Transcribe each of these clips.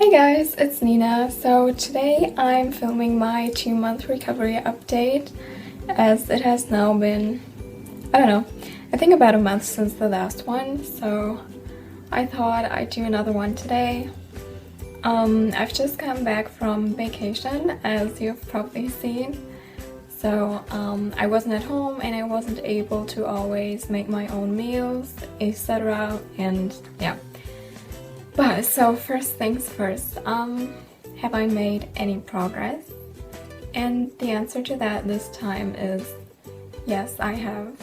Hey guys, it's Nina. So today I'm filming my 2-month recovery update as it has now been, I think about a month since the last one, so I thought I'd do another one today. I've just come back from vacation, as you've probably seen. So I wasn't at home and I wasn't able to always make my own meals, etc. And yeah. But so first things first, have I made any progress? And the answer to that this time is yes, I have.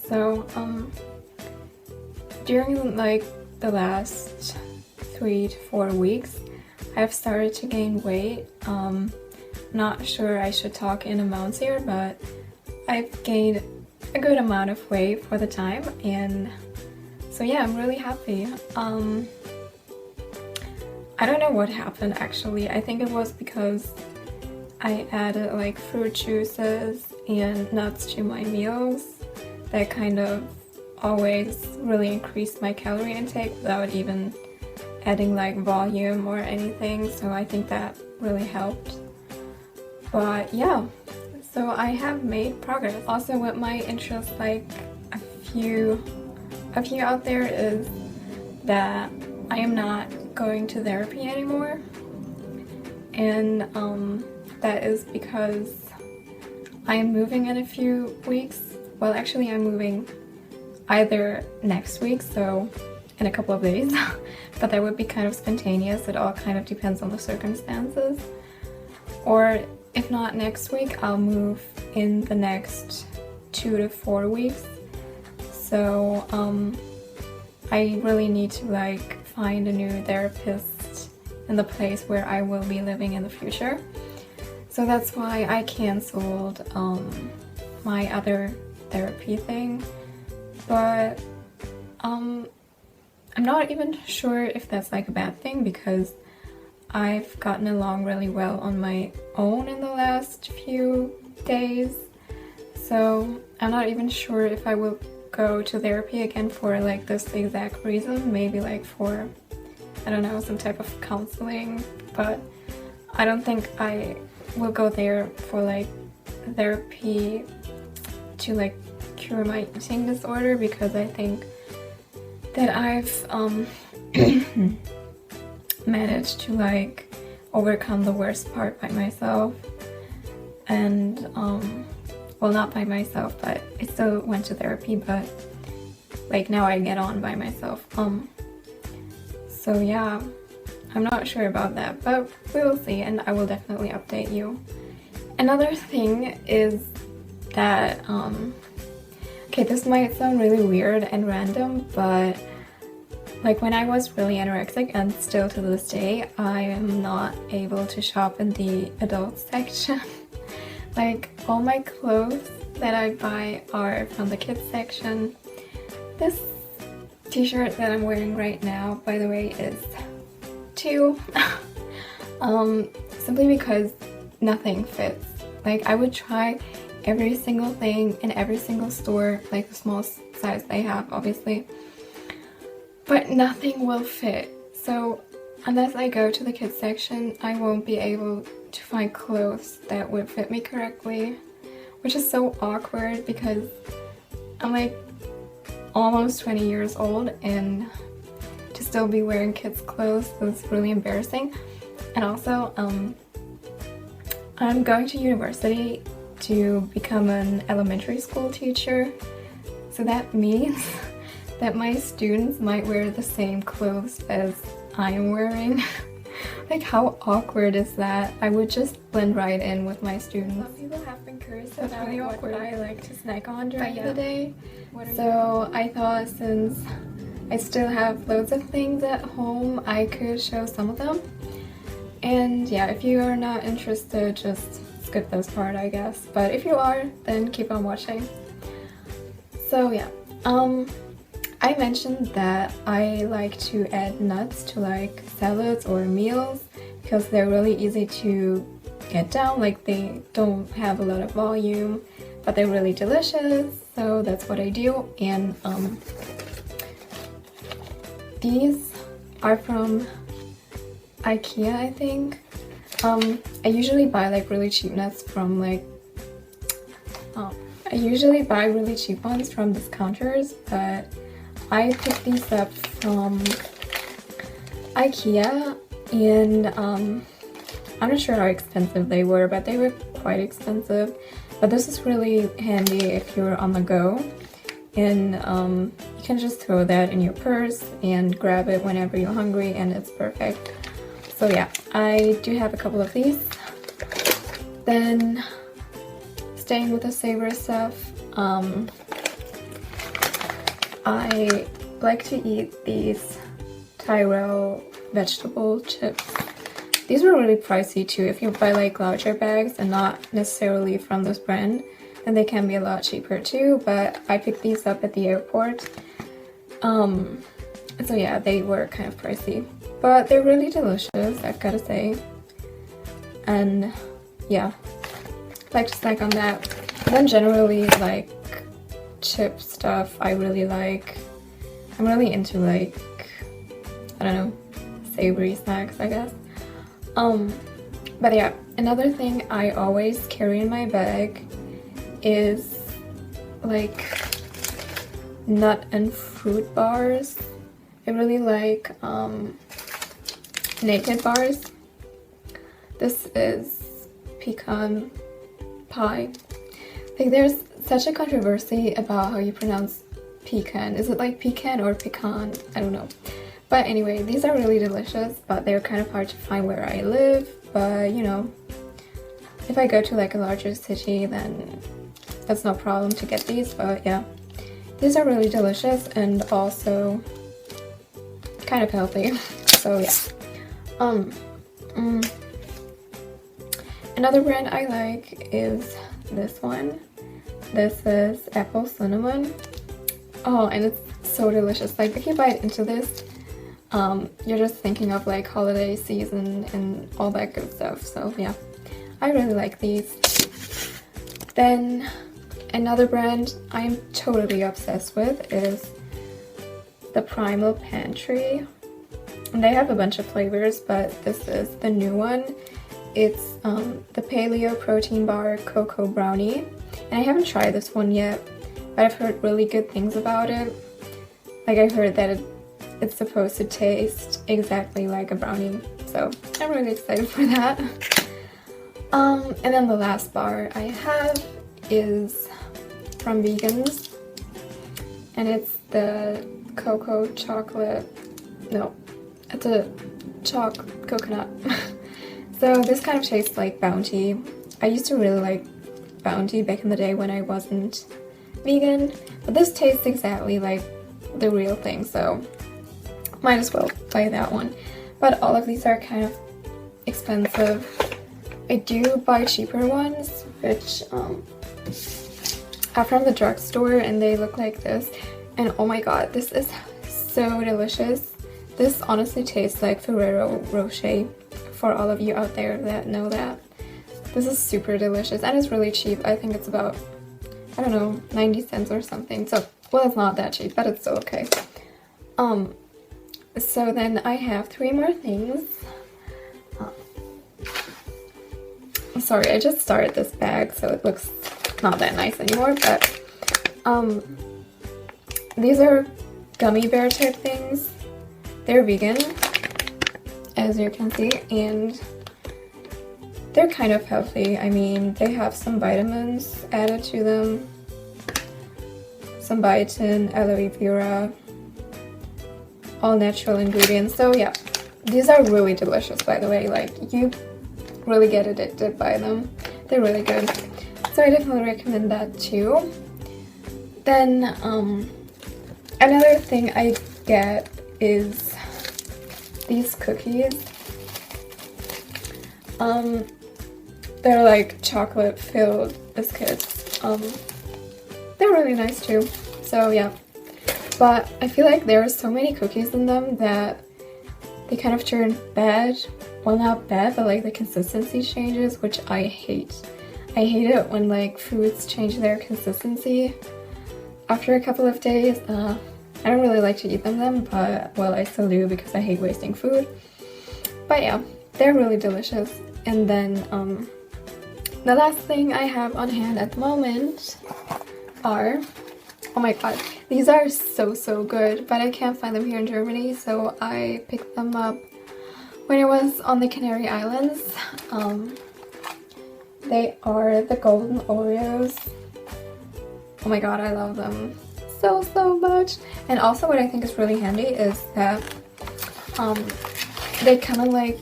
So during like the last 3 to 4 weeks, I've started to gain weight. Not sure I should talk in amounts here, but I've gained a good amount of weight for the time, and so yeah, I'm really happy. I don't know what happened actually. I think it was because I added like fruit juices and nuts to my meals. That kind of always really increased my calorie intake without even adding like volume or anything. So I think that really helped. But yeah, so I have made progress. Also with my interest, like a few out there, is that I am not going to therapy anymore, and that is because I am moving in a few weeks. Well, actually I'm moving either next week, so in a couple of days, but that would be kind of spontaneous. It all kind of depends on the circumstances. Or if not next week, I'll move in the next 2 to 4 weeks. So I really need to like find a new therapist in the place where I will be living in the future. So that's why I canceled my other therapy thing. But I'm not even sure if that's like a bad thing, because I've gotten along really well on my own in the last few days. So I'm not even sure if I will go to therapy again for like this exact reason. Maybe like for, I don't know, some type of counseling, but I don't think I will go there for like therapy to like cure my eating disorder, because I think that I've managed to like overcome the worst part by myself. And well, not by myself, but I still went to therapy, but like now I get on by myself. So yeah, I'm not sure about that, but we will see, and I will definitely update you. Another thing is that okay, this might sound really weird and random, but like when I was really anorexic, and still to this day, I am not able to shop in the adult section. Like all my clothes that I buy are from the kids section. This t-shirt that I'm wearing right now, by the way, is 2. Simply because nothing fits. Like I would try every single thing in every single store, like the small size they have, obviously, but nothing will fit. So unless I go to the kids section, I won't be able to find clothes that would fit me correctly, which is so awkward because I'm like almost 20 years old, and to still be wearing kids clothes is really embarrassing. And also I'm going to university to become an elementary school teacher, so that means that my students might wear the same clothes as I am wearing. Like how awkward is that? I would just blend right in with my students. Some people have been curious about what I like to snack on during the day. So I thought, since I still have loads of things at home, I could show some of them. And yeah, if you are not interested, just skip this part, I guess. But if you are, then keep on watching. So yeah, I mentioned that I like to add nuts to like salads or meals because they're really easy to get down. Like they don't have a lot of volume, but they're really delicious. So that's what I do. And these are from IKEA, I think. I usually buy like really cheap nuts from like I usually buy really cheap ones from discounters, but I picked these up from IKEA, and I'm not sure how expensive they were, but they were quite expensive. But this is really handy if you're on the go, and you can just throw that in your purse and grab it whenever you're hungry, and it's perfect. So yeah, I do have a couple of these. Then staying with the savory stuff, I like to eat these Tyrell vegetable chips. These were really pricey too. If you buy like larger bags and not necessarily from this brand, then they can be a lot cheaper too, but I picked these up at the airport. So yeah, they were kind of pricey, but they're really delicious, I've gotta say. And yeah, like to snack on that. And then generally like chip stuff I really like. I'm really into like, I don't know, savory snacks, I guess. But yeah, another thing I always carry in my bag is like nut and fruit bars. I really like Naked bars. This is pecan pie. Like there's such a controversy about how you pronounce pecan. Is it like pecan or pecan? I don't know. But anyway, these are really delicious, but they're kind of hard to find where I live. But you know, if I go to like a larger city, then that's no problem to get these. But yeah, these are really delicious and also kind of healthy. So yeah. Another brand I like is this one. This is apple cinnamon. Oh, and it's so delicious. Like if you bite into this, you're just thinking of like holiday season and all that good stuff. So yeah, I really like these. Then another brand I'm totally obsessed with is the Primal Pantry. And they have a bunch of flavors, but this is the new one. It's the Paleo Protein Bar Cocoa Brownie. And I haven't tried this one yet, but I've heard really good things about it. Like I heard that it's supposed to taste exactly like a brownie, so I'm really excited for that. And then the last bar I have is from Vegans, and it's the cocoa chocolate, no, it's a coconut. So this kind of tastes like Bounty. I used to really like Bounty back in the day when I wasn't vegan, but this tastes exactly like the real thing, so might as well buy that one. But all of these are kind of expensive. I do buy cheaper ones, which are from the drugstore, and they look like this. And oh my god, this is so delicious. This honestly tastes like Ferrero Rocher, for all of you out there that know that. This is super delicious, and it's really cheap. I think it's about, I don't know, 90 cents or something. So, well, it's not that cheap, but it's still okay. So then I have 3 more things. Sorry, I just started this bag, so it looks not that nice anymore, but these are gummy bear type things. They're vegan, as you can see, and they're kind of healthy. I mean, they have some vitamins added to them, some biotin, aloe vera, all natural ingredients. So yeah, these are really delicious, by the way. Like, you really get addicted by them. They're really good. So I definitely recommend that too. Then another thing I get is these cookies. They're like chocolate filled biscuits. They're really nice too. So yeah, but I feel like there are so many cookies in them that they kind of turn bad. Well, not bad, but like the consistency changes, which I hate. I hate it when like foods change their consistency after a couple of days. I don't really like to eat them, but well, I still do because I hate wasting food. But yeah, they're really delicious. And then the last thing I have on hand at the moment are, oh my god, these are so good, but I can't find them here in Germany, so I picked them up when I was on the Canary Islands. They are the golden Oreos. Oh my god, I love them so much. And also what I think is really handy is that they come in like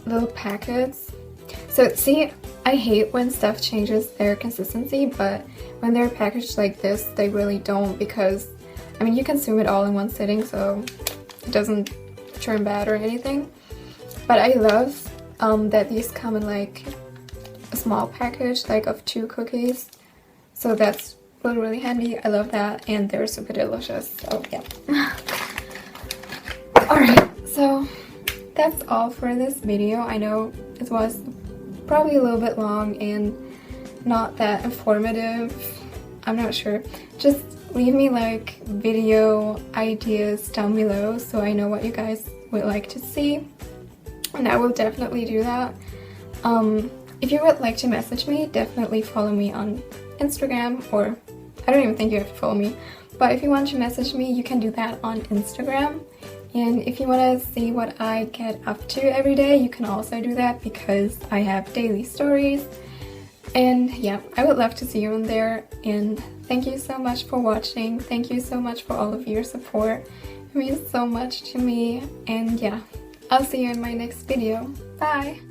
little packets. So see, I hate when stuff changes their consistency, but when they're packaged like this, they really don't, because I mean you consume it all in one sitting, so it doesn't turn bad or anything. But I love that these come in like a small package, like of 2 cookies. So that's really handy. I love that, and they're super delicious. So yeah. Alright, so that's all for this video. I know it was probably a little bit long and not that informative. I'm not sure. Just leave me like video ideas down below so I know what you guys would like to see, and I will definitely do that. If you would like to message me, definitely follow me on Instagram, or I don't even think you have to follow me, but if you want to message me, you can do that on Instagram. And if you want to see what I get up to every day, you can also do that, because I have daily stories. And yeah, I would love to see you in there. And thank you so much for watching. Thank you so much for all of your support. It means so much to me. And yeah, I'll see you in my next video. Bye!